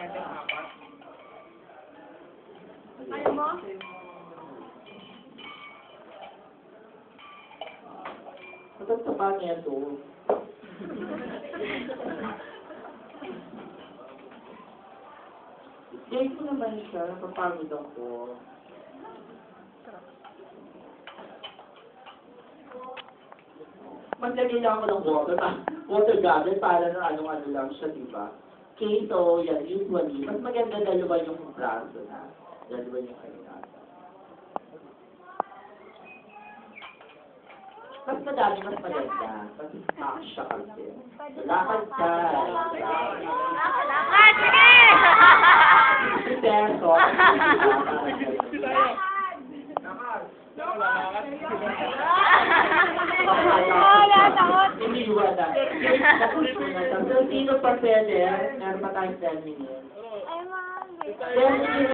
Ayaw mo? Matagtaba niya ito. Date ko naman siya, napapagod ako. Maglagay lang ako ng water garden para na ano lang siya, di ba? Okay, so yan, usually, mas maganda dalawa yung braso na. Dalawa yung ano nasa. Mas madami, mas maganda. Mas siya kasi. Lakad ka. Lakad! Sige! Si Terso. Hindi wala. Sino pa pwede? Meron pa tayong 10 minutes. Ay, ma'am. 10 minutes.